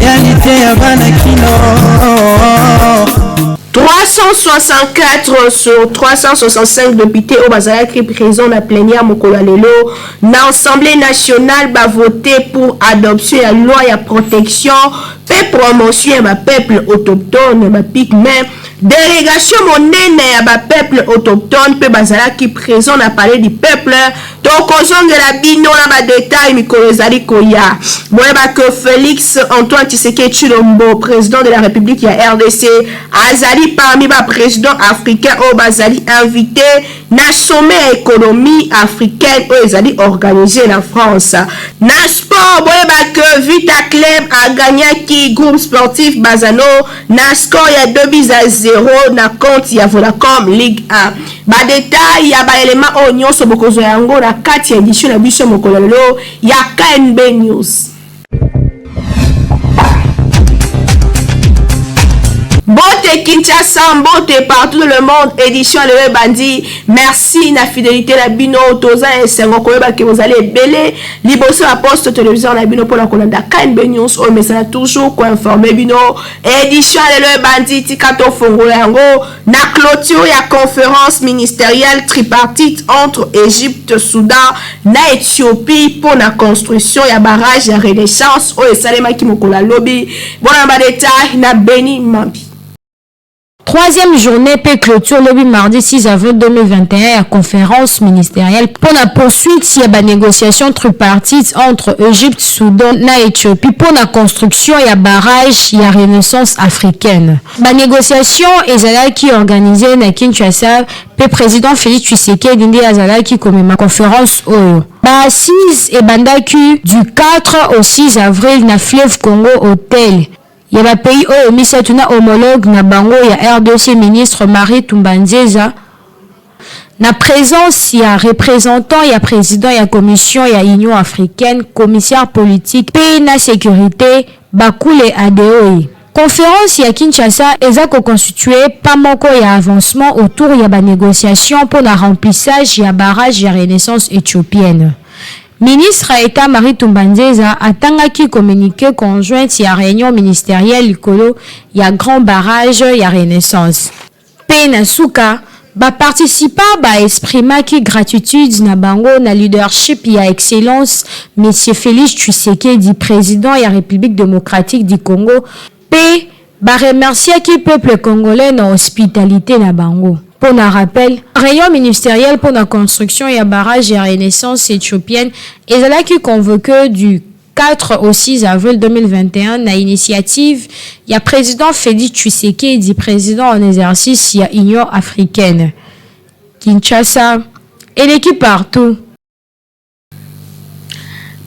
Réalité ya bana kino 364 sur 365 députés au Bazalaki présents dans la plénière Mokolalelo dans l'Assemblée nationale va voter pour adoption de la loi et protection et promotion de peuple autochtone et pygmée. Délégation monnaie à peuple autochtone pe Bazalaki présent dans parler du peuple donc aux gens de la bino na détail mikolezali koya boyeba que Félix Antoine Tshisekedi Tshilombo président de la République ya RDC azali parmi ba président africain au bazali invité na sommet économie africaine au ezali organisé na France na sport boyeba que Vita Club a gagné qui groupe sportif Bazano na score ya 2-0 na compte ya Vodacom Ligue 1 ba détail ya ba élément o nyonso bokozo yango na kati ya édition na biso mokolelo ya KNB News. Bote Kinshasa, bote partout dans le monde, édition de Bandi. Merci na fidélité la bino toza et sengo koyeba que vous allez belé liboso la poste télévision la bino pour la kolanda KNB News au message toujours ko informer bino édition de Bandi tikato fongo yango na clôture ya conférence ministérielle tripartite entre Égypte, Soudan na Éthiopie pour la construction ya barrage ya Renaissance au esalema ki mokola lobby bona ba détail na Beni Mambi. Troisième journée peut clôture le mardi 6 avril 2021 à conférence ministérielle pour la poursuite s'il y a négociation tripartite entre Égypte, Soudan et Éthiopie pour la construction et barrage et Renaissance africaine. La négociation est qui organisée na Kinshasa le président Félix Tshisekedi Ndi Azala qui comme ma conférence au ba 6 et bandaki du 4 au 6 avril na Fleuve Congo Hôtel. Il y a un pays où misatuna homologue na bango ya RDC ministre Marie Tumbanzeza na présence ya représentant ya président ya commission ya Union africaine commissaire politique pays na sécurité bakule ADOI. Conférence ya Kinshasa eza ko constitué pas moko ya avancement autour ya ba négociation pour la remplissage ya barrage ya Renaissance éthiopienne. Ministre État Marie Tumbanzeza atangaki communiqué conjoint ya réunion ministérielle likolo ya grand barrage ya Renaissance. Pena suka ba participa ba exprima ki gratitude na bango na leadership ya excellence monsieur Félix Tshisekedi président ya République démocratique du Congo pe ba remercier ki peuple congolais na hospitalité na bango. Pour un rappel, réunion ministérielle pour la construction et barrage et Renaissance éthiopienne est là qui convoque du 4 au 6 avril 2021 na initiative il y a président Félix Tshisekedi président en exercice il y a Union africaine Kinshasa et l'équipe partout.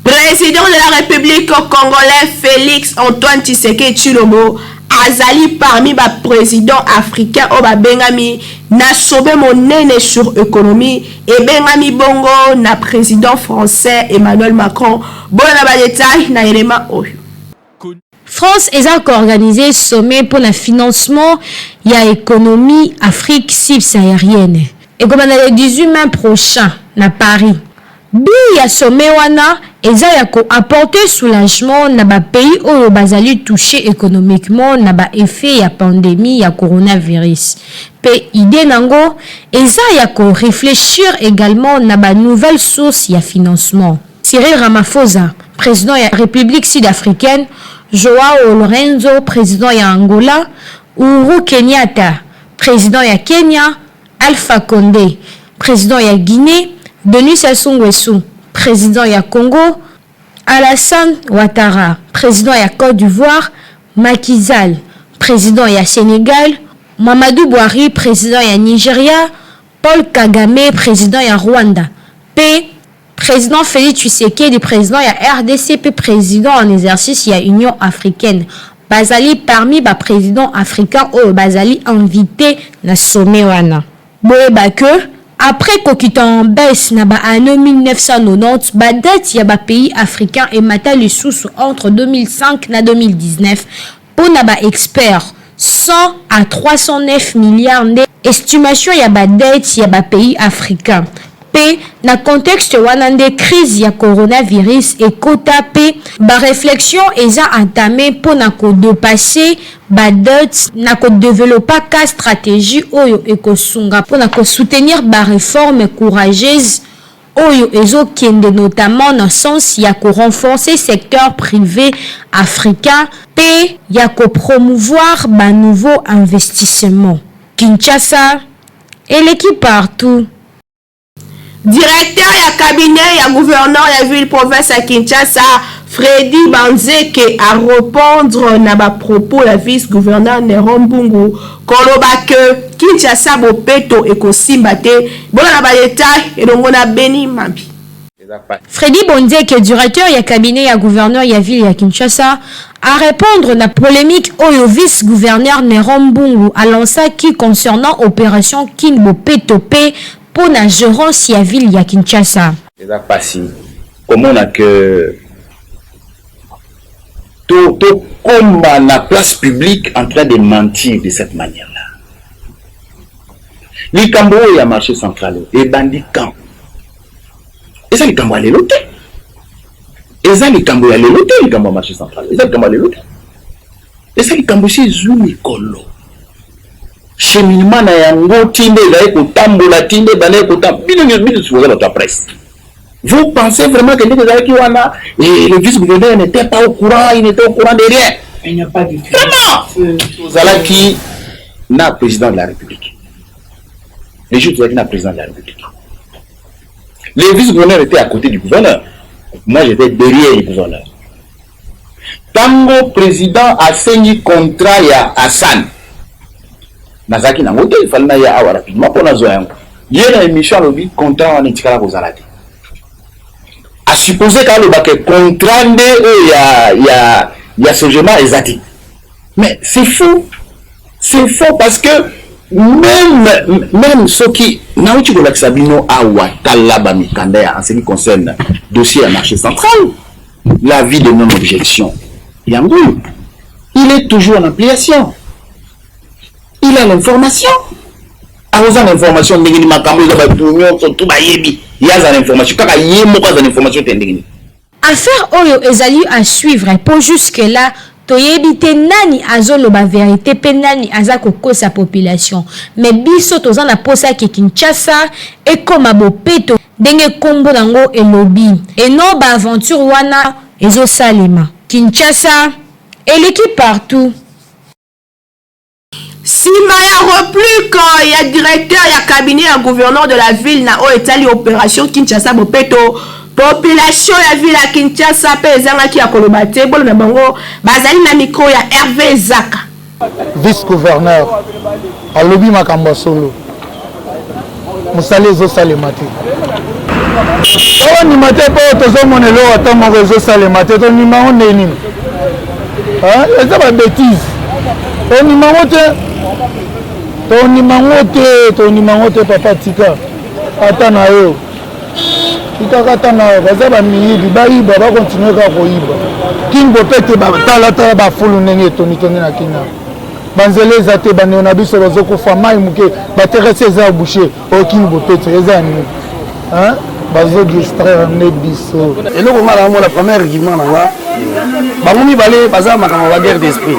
Président de la République congolaise Félix Antoine Tshisekedi Tshilombo azali parmi ba président africain o ba bengami na sobe monene sur économie et bengami bongo na président français Emmanuel Macron bona ba détail na élément oyo. France est organisé sommet pour le financement ya économie Afrique subsaharienne et comme le 18 mai prochain na Paris. Bi ya sommet wana eza ya ko apporter soulagement na ba pays oyo bazali touché économiquement na ba effet ya pandémie ya coronavirus. Pe idée nango eza ya ko réfléchir également na ba nouvelle source ya financement. Cyril Ramaphosa, président ya République sud-africaine, Joao Lorenzo, président ya Angola, Uhuru Kenyatta, président ya Kenya, Alpha Condé, président ya Guinée, Denis Sassou Nguesso, président ya Congo, Alassane Ouattara, président ya Côte d'Ivoire, Macky Sall, président ya Sénégal, Mamadou Bouhari, président ya Nigeria, Paul Kagame, président ya Rwanda, P. président Félix Tshisekedi, président ya RDC, P. président en exercice ya Union africaine. Bazali parmi ba président africain ou bazali invité na sommet wana. Boyeba que après kokita en baisse na ba année 1990, ba date ya ba pays africain et mata lisusu entre 2005 na 2019 pour na ba expert 100 à 309 milliards d'estimation ya ba dette ya ba pays africains. Pe na contexte wana nde crise ya coronavirus ekota pe ba réflexion eza entamé pour na ko dépasser ba dette na ko développer ka stratégie oyo ekosunga pour na ko soutenir ba réforme courageuse oyo ezokende notamment dans sens ya ko renforcer secteur privé africain pe ya ko promouvoir ba nouveau investissement. Kinshasa et l'équipe partout. Directeur ya cabinet ya gouverneur ya ville province ya Kinshasa Freddy Banzeke a répondre na ba propos ya vice-gouverneur Néron Mbungu koloba que Kinshasa bopeto ekosimba te bona na ba détail elongo na Beni Mambi. Freddy Banzeke, directeur ya cabinet ya gouverneur ya ville ya Kinshasa, a répondre na polémique oyo vice-gouverneur Néron Mbungu a lancé qui concernant opération Kin bopeto pe pour la gérance ya ville ya Kinshasa. C'est passé. Comment on a que tout comme la place publique en train de mentir de cette manière-là. Les Cambo y a marché central et bandits camp. Et ça les Cambo allaient l'autre. Et ça les Cambo allaient l'autre, les Cambo marché central. Et ça les Cambo allaient l'autre. Et ça les Cambo c'est zoom colo. Cheminement na yango tinde zaye kotambola tinde bale kotambola bino sur la presse. Vous pensez vraiment que le vice-gouverneur n'était pas au courant, il n'était au courant de rien? Il n'y a pas de différence. Vraiment. Zala qui n'a président de la République. Les juges qui n'a président de la République. Le vice-gouverneur était à côté du gouverneur. Moi j'étais derrière le gouverneur. Tango président a signé contrat ya Hassan. Nazaki na ngote il fallait ya awa rapidement pour na zoyango. Yé na émission lobby contrat en etikala ko zalate. A supposé que le contrat ya sogement ezati. Mais c'est faux. C'est faux parce que même ceux qui na uti ko lakisa bino awa talaba mikanda en ce qui concerne dossier à marché central, l'avis de non-objection. Yango, il est toujours en application. Il a l'information. Arrosa l'information, il m'a cambré tout bayebi. Il y a l'information. Quand il y a l'information, affaire oyo ezali à suivre pour jusque là. Toyebite nani azolo ba vérité pe nani azako kosa population. Mais biso tozan na posa ki Kinshasa et comme bopeto ndenge kombo nango elobi. Et non ba aventure wana ezo salema. Kinshasa et l'équipe partout. Sima ya repli quand il y a directeur, il y a cabinet, il y a gouverneur de la ville na o etali opération Kinshasa bopeto population ya ville ya Kinshasa pe ezanga ki ya kolobate bolo na bango bazali na micro ya Hervé Zaka vice gouverneur alobi makambo solo musale zo salema te ni mate po tozo monelo atamo zo salema te to ni ma on nini eza ba bêtise to ni ma mote papa tika atana yo itakatana baza ba miyibi bayiba ba continuer ka koyiba king bopete ba tala ba fulu ndenge toni na kina banzele zate bane na biso bazokufa mai muke baterese za boucher o king bopete eza ni bazo distraire ne biso eloko ngala mo la première argument na nga bangomi balé baza makama ba guerre d'esprit.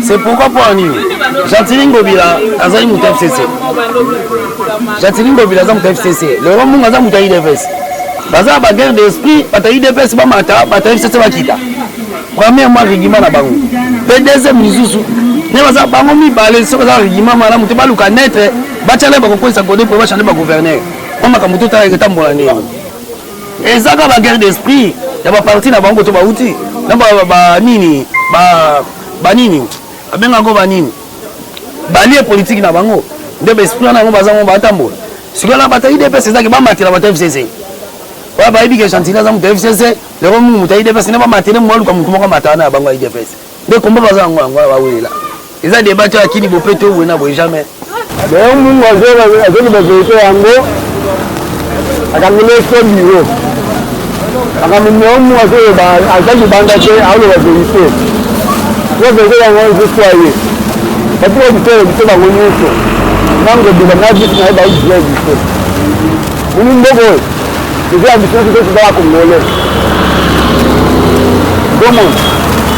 C'est pourquoi pour Annie, Jatilingo Bila, Azali Mouta FCC. Jatilingo Bila, Azali Mouta FCC. Le Romun Azali Mouta IDFS. Baza ba guerre d'esprit, Bata IDFS, Bamata, Bata FCC Bakita. Premièrement, régiment na bango. Deuxième, Mizusu. Ne baza bango mi balé, ce que ça régiment, madame, tu vas le connaître. Bachalé Bakoko, ça connaît pour changer ba gouverneur. Comme Makamuto Tara et Tambolane. Et ça, ba guerre d'esprit, il y a ba parti na bango to ba outi. Ba nini, banini abenga go banini balie politique na bango nde ba esprit na ngo bazango batambola sikola batayi de pesa zaki ba matela batayi FCC wa ba ibi ke chantina za mutayi FCC le romu mutayi de pesa ne ba matela mo luka mutu moko matana bango ayi de pesa nde komba bazango ngo ba wela eza débat ya kini bopeto wena bo jamais le mu ngazela azeli bazoito yango akamile so biwo akamile mu azeli ba azali banda che awlo bazoito. bato oyo biso bango nyonso nango beba na biso na ba biso biso muni mbogo eza biso biso za Congolais comment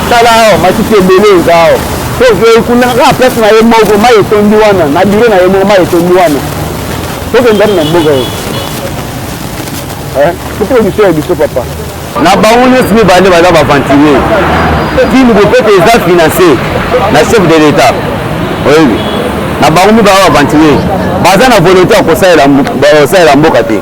sala o matiti ebele zao so que kuna ka place na yemo ko mai tondi wana na dire na yemo mai tondi wana so que ndani na mbogo ko biso papa na bango nyonso bale baza bavantile kini kopete eza financé na chef de l'État oui na bango baza bavantile baza na volonté ya kosalela mboka te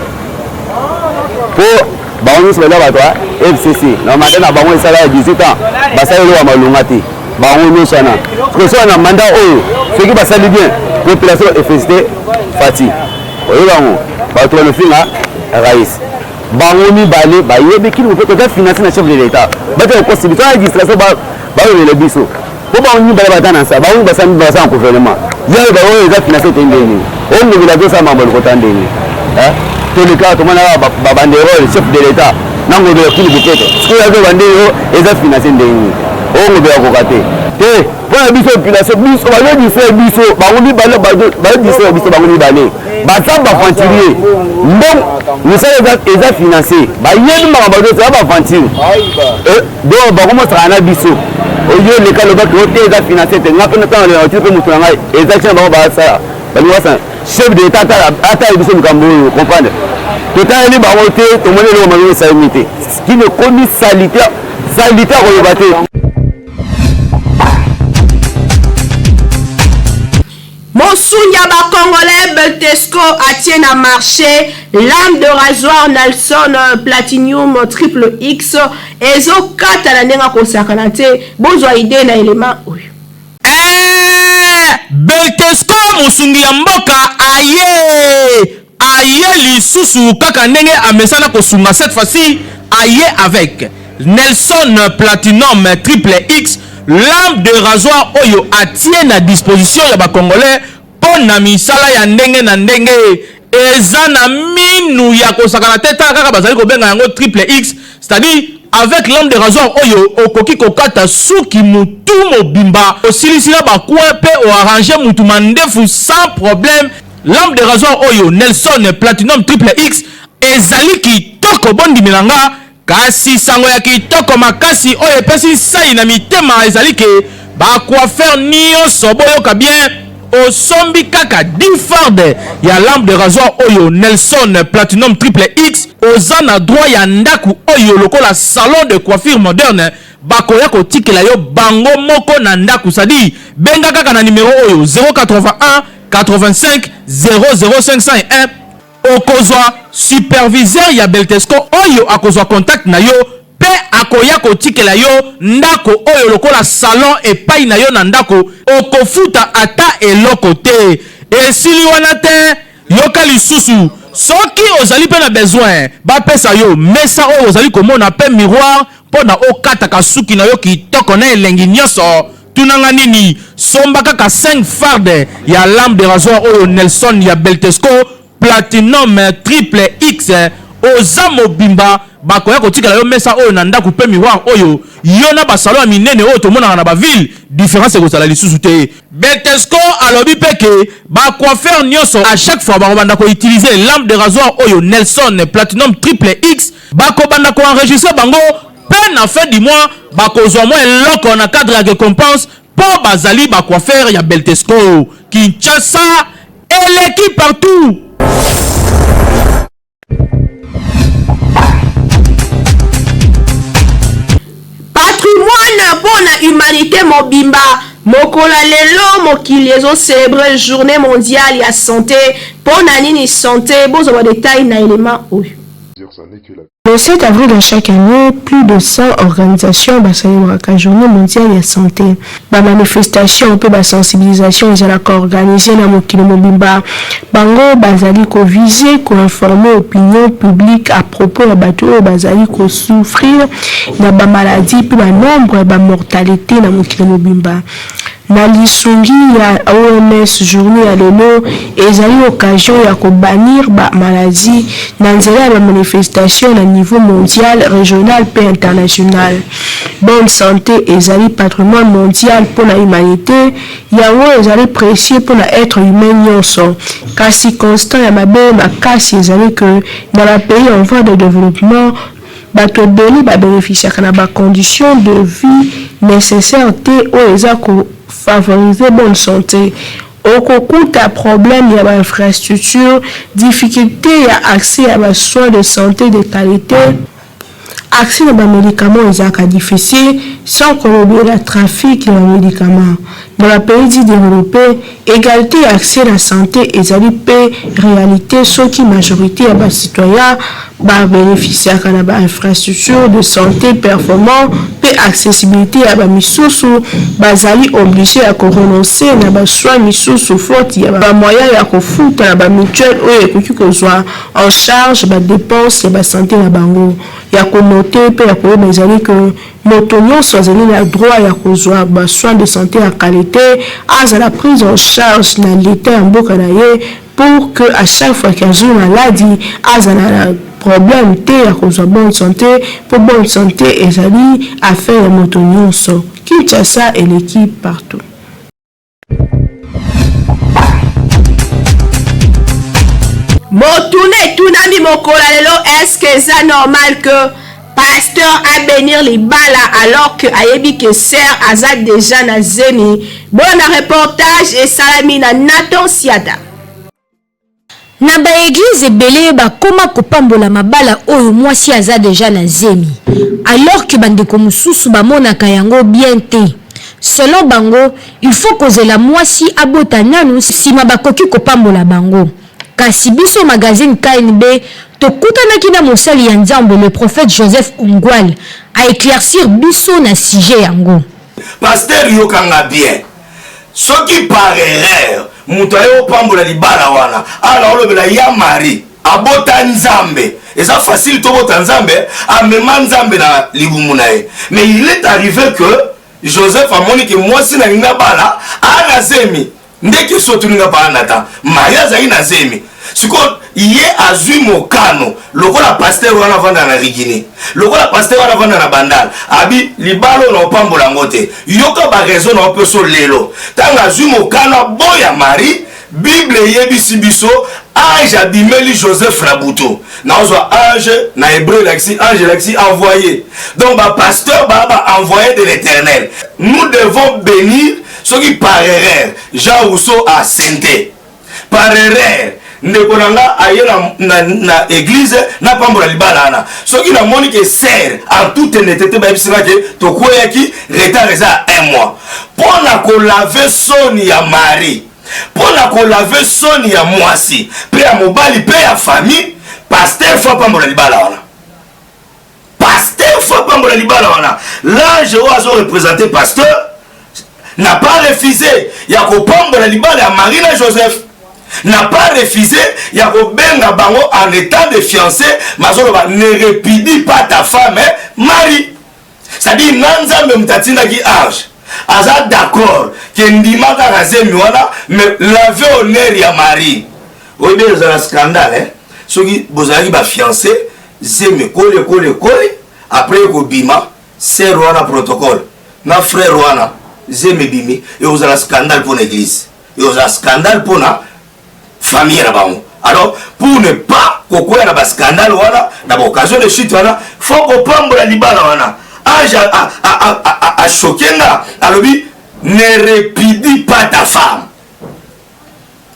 po bango nyonso baza bato ya FCC na manda na bango esala ya 18 ans basaleli wa malonga te bango nyonso wana soki na manda oyo soki basali bien population efésité fati oyo bango bato banofinga rais bango mibale bayebi kini kopete eza financé na chef de l'État bata constitution ya administration balobele biso po bango mibale bata na nsa bango basali na gouvernement yayo baoyo eza financé te ndeni oyo ngobila tosala mambo lokota ndeni toleka tomona babanderole chef de l'État nangobela kini kopete soki yazo bandelo eza financé ndeni oyo ngobela koka te te mpona biso population biso bazodise biso bango mibale bazodise biso bango mibale baza baventurier ndongo misala eza financé bayebi makambo bazosa ya baventure donc bakomosaka na biso oyo leka lobaki o te eza financé te nga mpena ntango lenaotiri mpe motu na ngai eza tina bango basala balingi basala chef de l'état atala biso likambo oyo comprendre totaleli bango te tomoni eloko malingi esalemi te kini ekomi salite akoyoba te. Monsunya ba Congolais Beltesco attient à marché lame de rasoir Nelson Platinum triple X ezo kata na nenga kosakana te bozwa idée na élément oyo Beltesco mosungi ya mboka aye lisusu kaka ndenge amesana kosunga cette fois-ci aye avec Nelson Platinum triple X lame de rasoir oyo atie na disposition ya ba Congolais pour na misala ya ndenge na ndenge eza na minu ya kosakana teta kaka bazali ko benga yango triple X, c'est-à-dire avec lame de rasoir oyo okoki kokata suki mutu mobimba osilisila ba coin pe o arranger mutu mandefu sans problème. Lame de rasoir oyo Nelson Platinum triple X ezali kitoko bondi milanga kasi sango ya kitoko makasi oyo epesi sai na mitema ezali ke ba coiffeur nyonso boyoka bien osombi kaka 10 farde ya lampe de rasoir oyo Nelson Platinum triple X oza na droit ya ndaku oyo lokola salon de coiffure moderne bakoya kotikela yo bango moko na ndaku sadi benga kaka na numéro oyo 081 85 00501 okozwa superviseur ya Beltesco oyo akozwa contact na yo pe akoya kotikela yo ndako oyo lokola salon epai na yo na ndako okofuta ata eloko te esili wana te yoka lisusu soki ozali pe na besoin bapesa yo mesa oyo ozali komona pe miroir pona okataka suki na yo kitoko na elengi nyonso tunanga nini somba kaka 5 farde ya lampe de rasoir oyo Nelson ya Beltesco Platinum triple X oza mobimba bakoya kotikala yo mesa oyo na ndako pe miroir oyo yo na basalo ya minene oyo tomonaka na baville différence ekozala lisusu te. Beltesco alobi peke bacoiffeur nyonso à chaque fois bakobanda koutiliser lampe de rasoir oyo Nelson Platinum triple X bakobanda koenregistre bango pe na fin du mois bakozwa mwa eloko na cadre ya récompense po bazali bacoiffeur ya Beltesco Kinshasa eleki partout. Patrimoine pour la humanité mobimba mokola lelo mokili ezo célébrer journée mondiale ya santé pour na nini santé bozo wa détail na élément oyo. Le 7 avril de chaque année, plus de 100 organisations célébrent la journée mondiale de santé. La manifestation, la sensibilisation, ils ont organisé dans le kilo mobimba. Bango, bazali ko viser, ko informer l'opinion publique à propos de bateau, bazali ko souffrir de la maladie, puis le nombre de mortalité dans le kilo mobimba. na lisungi ya OMS journée ya lelo ezali occasion ya kobanir ba maladie na nzela ya manifestation na niveau mondial, régional pe international. Bonne santé ezali patrimoine mondial pour la humanité, yango ezali précieux pour la être humain nyonso. Kasi constant ya mabe makasi ezali que dans la pays en voie de développement bato ebele babénéficiaka na bacondition de vie nécessaire te oyo eza kofavoriser bonne santé. Okokuta problème ya bainfrastructure, difficulté ya accès à ba soins de santé de qualité, accès à ba médicaments ezaka difficile, sans corroborer la trafic ya médicaments. Dans la pays dit développé, égalité et accès à la santé ezali pe réalité, ceux qui majorité ya ba citoyens ba bénéficier à ba infrastructure de santé performant pe accessibilité à ba misusu bazali obligé à renoncer na ba soins misusu faute ya ba moyen ya kofuta na ba mutuelle oyo ekoki kozwa en charge ba dépenses ya ba santé na bango ya konote pe ya koyeba ezali que moto nyonso azali na droit ya kozwa ba soins de santé ya qualité à la prise en charge na l'état en mboka na ye pour que à chaque fois qu'il y a une maladie azala problème te ya kozwa bonne santé pour bonne santé ezali affaire ya moto nyonso. Kinshasa et l'équipe partout. Motune tunami mokola lelo, est-ce que c'est normal que pasteur a bénir les balas alors que ayebi que sert azad déjà na zemi? Bon reportage et salami na Nathan Siada. Na ba église ebele ba koma kopambola mabala oyo mwasi aza déjà na zemi alors que bandeko mususu bamonaka yango bien te. Selon bango, il faut kozela mwasi abota nanu sima bakoki kopambola bango. Kasi biso magazine KNB tokutanaki na mosali ya Nzambe le prophète Joseph Ongwal a éclaircir biso na sujet yango. Pasteur yokanga bien. Soki par erreur mutu ayo pambola libala wana ala olobela ya mari abota Nzambe, eza facile to bota Nzambe amema Nzambe na libumu na ye. Mais il est arrivé que Joseph amoni que mwasi na ninga bala ana zemi ndeke sotu ninga bala nata mariage aina zemi siko ye azui mokano lokola pasteur wana vanda na rigini lokola pasteur wana vanda na bandal abi libalo na opambola ngote yoka ba raison na opeso lelo tanga azui mokano boya mari Bible yebisi biso ange abimeli Joseph Rabuto na ozwa ange na hébreu laxi ange laxi envoyé donc ba pasteur ba envoyé de l'Éternel. Nous devons bénir ceux qui par erreur Jean Rousseau a senté par erreur ndekonanga aye na église na pambola libala na soki na moni que sert en toute honnêteté ba bisina ke to koyaki retard eza 1 mois pour na ko laver soni ya mari pour la laver soni ya mwasi pe ya mobali pe ya famille pasteur faut pambola libala wana pasteur faut pambola libala wana l'ange oazo représenter pasteur n'a pas refusé ya ko pambola libala ya Marie na Joseph n'a pas refusé ya ko benga bango en état de fiancé mazolo ba ne répudie pas ta femme Marie, ça dit Nzambe mtatina ki ange aza d'accord que ndimaka razemi wana mais laver honneur ya Marie obe za scandale soki bozali ba fiancé zemi kole après ko bima c'est wana protocole na frère wana zemi bimi et aux la scandale pour l'église et aux scandale pour la famille na bango. Alors pour ne pas kokoya na ba scandale wana na ba occasion de chute wana faut ko pambola libala wana ange a choqué nga alobi ne répudie pas ta femme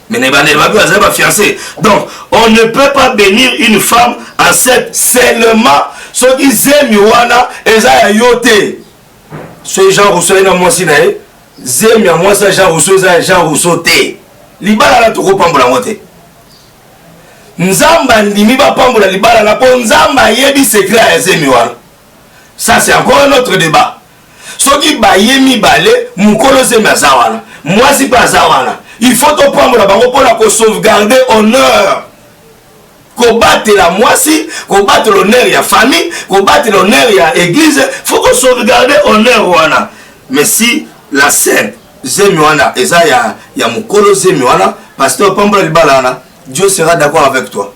mais ne va pas fiancé. Donc on ne peut pas bénir une femme enceinte seulement ce qui zemi wana eza yote ce Jean Rousseau na mwasi na ye zemi ya mwasi Jean Rousseau eza Jean Rousseau te libala la toko pambola ngote Nzamba ndimi ba pambola libala na po Nzamba yebi secret ya zemi wana. Ça c'est encore un autre débat. Soki ba yemi balé mukolo zemi azawana mwasi pa azawana il faut to pambola bango pona ko sauvegarder honneur ko battre la mwasi ko battre l'honneur ya famille ko battre l'honneur ya église faut ko sauvegarder honneur wana. Mais si la scène Zemiwana, et ça, il y a mon colo Zemiwana, pasteur Pambola Libalana, Dieu sera d'accord avec toi.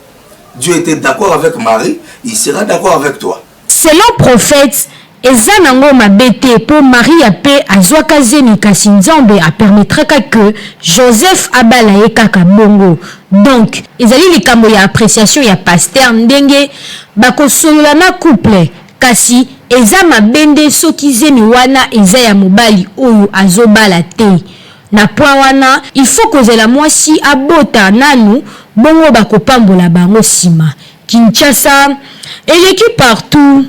Dieu était d'accord avec Marie, il sera d'accord avec toi. Selon prophète, Ezanango mabete pour Marie ape azwaka zemi kasi Nzambe a permettra que Joseph abala kaka bongo. Donc, ezali likambo ya appréciation ya pasteur ndenge bakosolola na couple kasi eza mabende soki zemi wana eza ya mobali oyo azobala te. Na point wana, il faut kozela mwasi abota nanu bongo bakopambola bango sima. Kinshasa, eleki partout.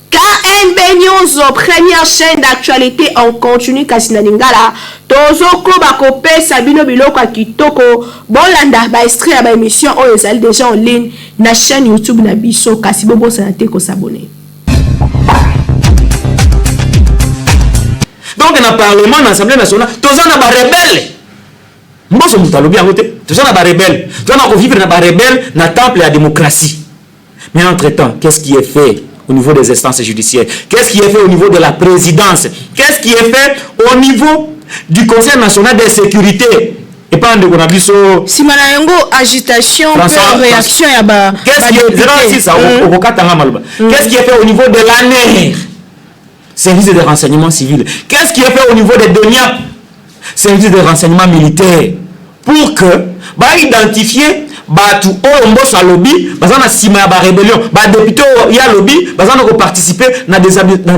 KNB News, première chaîne d'actualité en continu Kasina Lingala. Tozoko bakope Sabino Biloko Kitoko. Bolanda ba extrait ba émission o ezali déjà en ligne na chaîne YouTube na biso kasi bobo sanate ko s'abonner. Donc dans le Parlement, dans l'Assemblée nationale, tous on a des rebelles. Moi je me bien côté. Tous on a des rebelles. Tous on a vivre dans des rebelles dans le temple de la démocratie. Mais entre-temps, qu'est-ce qui est fait au niveau des instances judiciaires? Qu'est-ce qui est fait au niveau de la présidence? Qu'est-ce qui est fait au niveau du Conseil national de sécurité? Et pas de Gonabiso. Si Manayango agitation, réaction ya ba. Qu'est-ce qui est fait au niveau de l'ANER? Service de renseignement civil. Qu'est-ce qui est fait au niveau des DENIAP? Service de renseignement militaire. Pour que, bah, identifier, bah, tout au mboss à lobby, bah, ça, sima ya ba rébellion, bah, député y a lobby, bah, ça, on participer dans la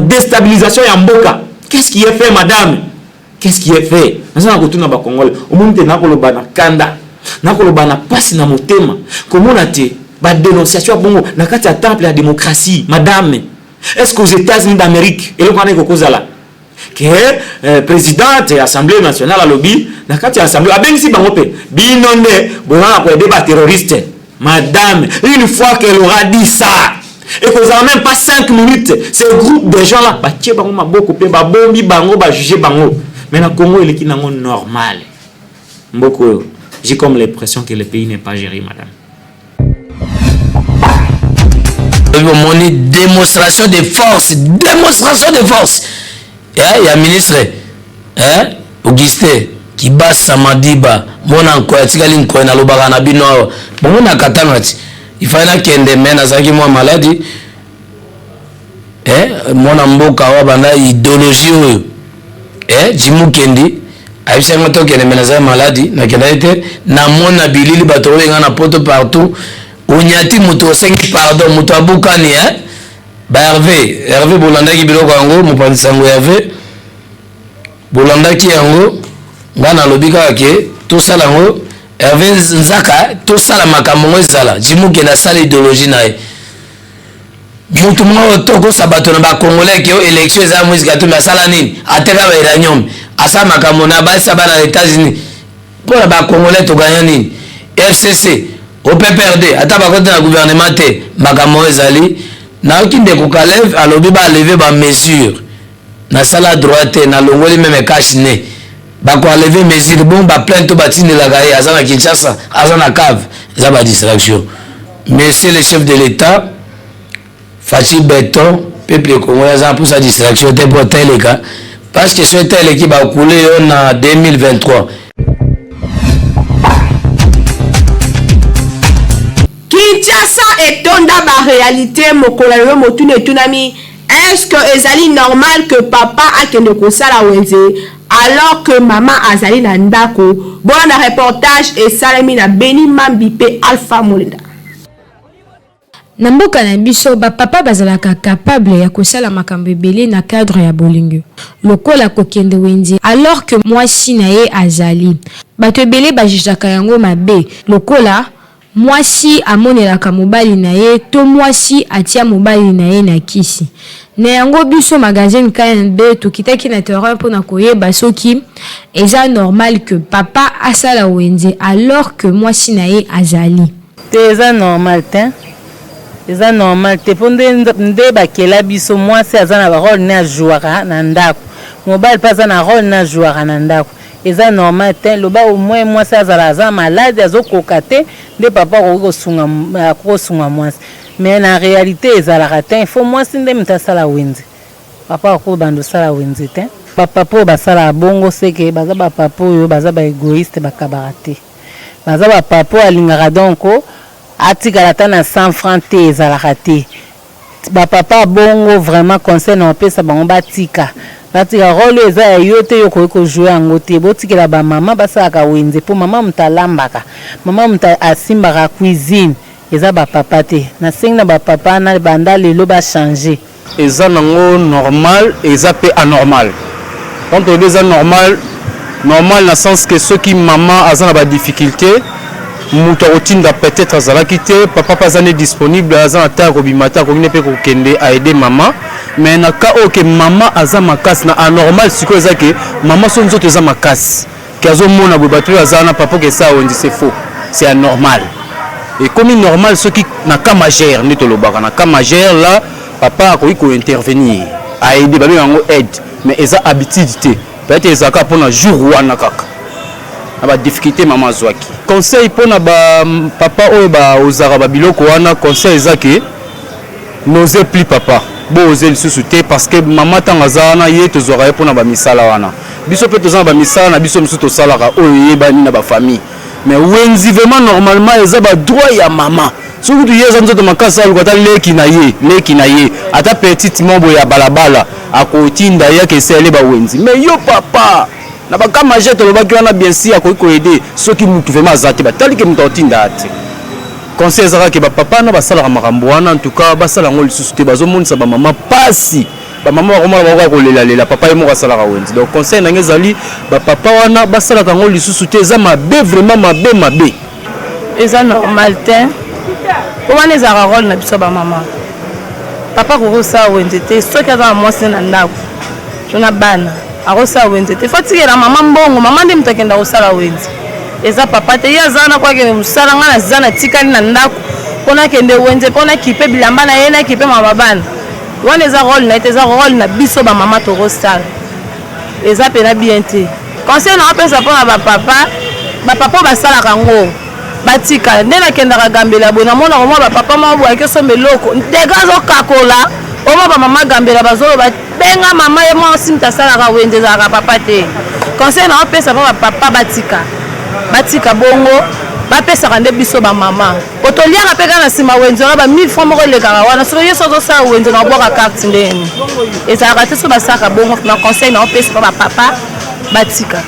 déstabilisation ya mboka. Qu'est-ce qui est fait, madame? Qu'est-ce qui est fait? Nous avons retourné à Congolais. Au monde, nous avons na kanda, nous avons na passe na motema. Comment on a été, bah, dénonciation bongo, na kati ya temple la démocratie, madame. Est-ce qu'aux États-Unis d'Amérique, et le Canada que présidente de l'Assemblée nationale à lobby, dans l'Assemblée, à Bensi Bangope, binonde, bon, on a débat terroriste. Madame, une fois qu'elle aura dit ça, et qu'on n'a même pas 5 minutes, ce groupe de gens là, bah, tiens, bango, ma boko, bah, bombi, bango, bah, juger bango. Mais dans le Congo, il est qui normal. Beaucoup, j'ai comme l'impression que le pays n'est pas géré, madame. Moni démonstration de force, il y a ministre Augustin qui bat Samadiba mon encore tikali nko na lobaka na bino bon na katamati il fallait kende mena zaki moi maladie mon mboka wa bana idéologie oyo jimu kendi aïssa moto kende mena za maladie na kenda ete na mona bilili bato benga na poto partout Onyati muto 5 pardon muto abukani ba Hervé Bolanda ki biloko yango mopanzi sango Hervé Bolanda ki yango ngana lobika ke to sala ngo Hervé Nzaka to sala makambo ezala jimuke na sala idéologie nae mutu mo toko sabato na ba congolais ki élection za musique to na sala nini ateka ba iranium asa makambo na ba sabana les États-Unis pour ba congolais to gagner nini FCC au PPRD ataba côté na gouvernement te makambo ezali na okinde ko kalev alobi ba lever ba mesure na sala droite na longoli même cash ne ba ko lever mesure bon ba plainte ba tine la gaye azana Kinshasa azana cave za ba distraction. Monsieur le chef de l'état Fachi Beton peuple congolais za pour sa distraction te pour tel cas parce que ce tel équipe a coulé en 2023. Kinshasa etonda ba réalité mokolalo motune tunami. Est-ce que ezali normal que papa akende kosala wenze alors que maman azali na ndako? Bon na reportage et salami na Beni Mambipe Alpha Molinda. Na mboka na biso ba papa bazalaka capable ya kosala makambo ebele na cadre ya bolingo. Lokola kokende wenze alors que mwasi na ye azali. Bato ebele bajijaka yango mabe. Lokola mwasi amonelaka mobali na ye to mwasi atia mobali na ye na kisi. Na yango biso magazine KNB tokitaki na terrain pour na koyeba soki eza normal que papa asala wenze alors que mwasi na ye azali. Eza normal te. Eza normal te ponde nde bakela biso mwasi azana ba rôle na jouera na ndako. Mobali pas na rôle na jouera na ndako. eza normal te loba au moins mwasi azala aza malade azokoka te nde papa akosunga mwasi mais na réalité ezalaka te il faut mwasi nde moto asala wenze papa akobanda osala wenze te bapapa oyo basala bongo seke baza bapapa oyo baza baégoïste bakabaka te baza bapapa oyo alingaka donc atikala ata na 100 francs te ezalaka te bapapa bongo vraiment conseil na opesa bango batika role eza ya yo te yo koki kozwa yango te botikela bamama basalaka wenze mpo mama moto alambaka mama moto asimbaka cuisine eza bapapa te nasengi na bapapa na banda lelo bachange eza nango normal eza pe anormal quand on dit normal normal na sens que ceux qui maman aza na badifficulté moto akotinda peut-être azalaki te papa pas ane disponible aza na ta kobimata akokine mpe kokende aide mama mais na ka oyo ke mama aza makasi na anormal sikoyo eza ke mama so nzoto eza makasi ke azomona boye bato oyo aza na papa ke esa wenzi c'est faux c'est anormal et comme normal soki na cas majeur nde tolobaka na cas majeur là papa akoki kointervenir aide babe yango aide mais eza habitude te peut-être ezalaka mpona jour wana kaka na badifficulté mama azwaki conseil mpona bapapa oyo baozaka babiloko wana conseil eza ke n'ose plus papa boze lisusu te parce que mama ntango aza wana ye tozwaka ye mpona bamisala wana biso mpe toza na bamisala na biso mosusu tosalaka oyo yebani na bafamille mais wenzi vraiment normalement eza badroit ya mama soki tuye eza nzoto makasi aluka ata leki na ye ata petite mombo ya balabala akotinda yake esele bawenzi mais yo papa na bakama je tolobaki wana bien sûr akoki koyede soki mutu vraiment aza te batali ke mutu akotinda te conseil ezalaka ke bapapa na basalaka makambo wana en tout cas basala yango lisusu te bazomonisa bamama pasi bamama bakomona bakoka kolelalela papa ye moko asalaka wenzi donc conseil nange ezali bapapa wana basalaka yango lisusu te eza mabe vraiment mabe eza normal te po wana ezalaka role na biso bamama papa kokosala wenze te soki aza na mwasi na ndako to na bana akosala wenze te fo tikela mama mbongo mama nde moto akenda kosala wenze eza papa te ye aza na kwakende mosala nga naza na tikali na ndako mpona akende wenze mpona kipe bilamba na ye na kipe mama bana wana eza role na ye te eza role na biso bamama tokosala eza pena bien te conseil na opesa mpona bapapa basalaka yango batika nde nakendaka gambela boye namonaka mwa bapapa mwa boyaki osomba eloko ndega azokakola oma bamama gambela bazoloba benga mama ye mwasi moto asalaka wenze ezalaka papa te conseil na opesa mpo bapapa batika bongo bapesaka nde biso bamama po toliaka mpe kaka na nsima wenze wana ba 1000 francs moko elekaka wana soki ye so ozosala wenze na obwaka carte ndeni ezalaka te so basalaka bongo na conseil na opesa mpo bapapa batika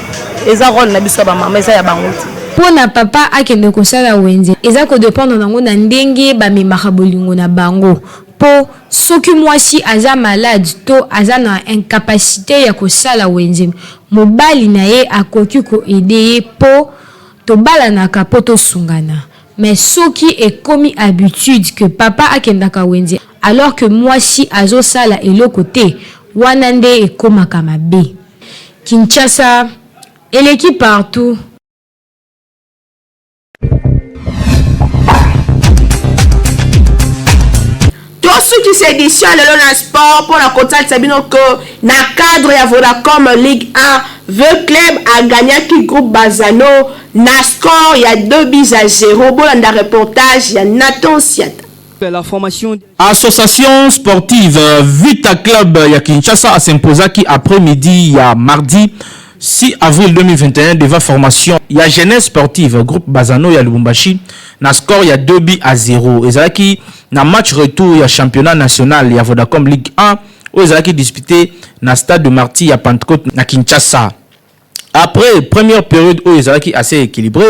eza role na biso bamama eza ya bango te mpona papa akende kosala wenze eza kodépendre nango na ndenge bamemaka bolingo na bango po soki mwasi aza malade to aza na incapacité ya kosala wenze mobali na ye akoki koede ye po tobalanaka po tosungana mais soki ekomi habitude que papa akendaka wenze alors que mwasi azosala eloko te wana nde ekomaka mabe. Kinshasa eleki partout. Tosuki cette édition lelo na sport pour la contact sabino que na cadre ya Vodacom Ligue 1 le club a gagné qui groupe Bazano na score il y a 2-0 bolanda reportage ya Nathan Siata. La formation Association sportive Vita Club ya Kinshasa a s'imposé qui après-midi ya mardi 6 avril 2021 devant formation il y a jeunesse sportive groupe Bazano ya Lubumbashi na score il y a 2-0 ezalaki na match retour ya championnat national ya Vodacom Ligue 1 où ezalaki disputé na stade de Marty ya Pentecôte na Kinshasa. Après première période où ezalaki assez équilibré,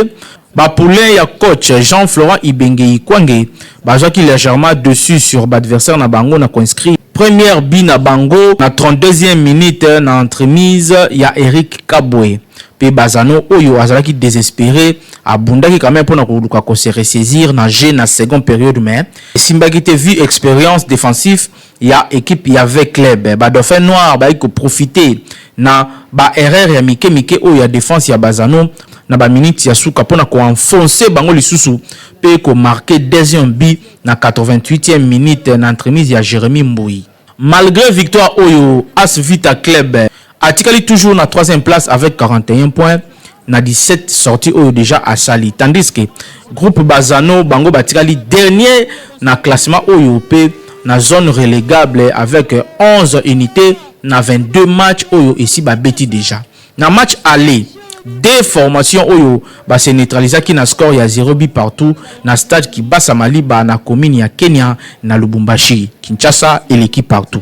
ba poulain ya coach Jean-Florent Ibenge Kwange bazaki légèrement dessus sur l'adversaire na bango na inscrit première bi na bango na 32e minute na entremise ya Eric Kabwe. Pe Bazano oyo azalaki désespéré abundaki quand même pour na ko se ressaisir na jeu na seconde période mais simbaki te vu expérience défensif ya équipe ya avec club ba dauphin noir ba ko profiter na ba erreur ya mike oyo ya défense ya Bazano na ba minute ya suka pour na ko enfoncer bango lisusu pe ko marquer deuxième but na 88e minute na entremise ya Jérémy Mboui. Malgré victoire oyo As Vita Club Atikali toujours na 3e place avec 41 points. Na 17 sorties déjà à Sali. Tandis que groupe Bazano Bango Batikali dernier na classement OYOP na zone relégable avec 11 unités na 22 matchs ici Babeti déjà. Na match aller, deux formations oyo se neutraliser qui na score ya 0 but partout na stade qui basa Maliba na commune ya Kenya na Lubumbashi. Kinshasa et l'équipe partout.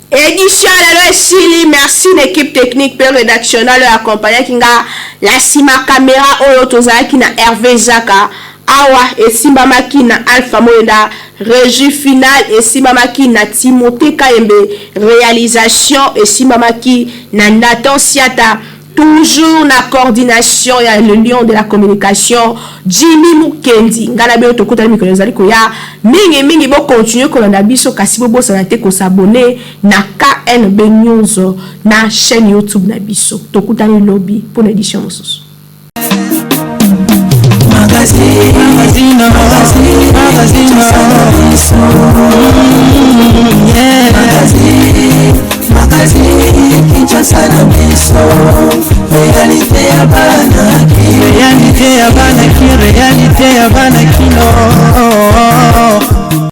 Édition lelo esili, merci l'équipe technique per rédactionnelle accompagné kinga la sima caméra oyo tozalaki na Hervé Zaka awa esimba makina Alpha Moenda régie finale esimba makina Timothée Kayembe réalisation esimba makina na Nathan Siata toujours na coordination ya le lion de la communication Jimmy Mukendi ngana be tokuta mikolo zali ko ya mingi bo continuer ko na biso kasi bo sanate ko s'abonner na KNB News na chaîne YouTube na biso tokuta ni lobby pour l'édition mosusu Réalité à Banaki, réalité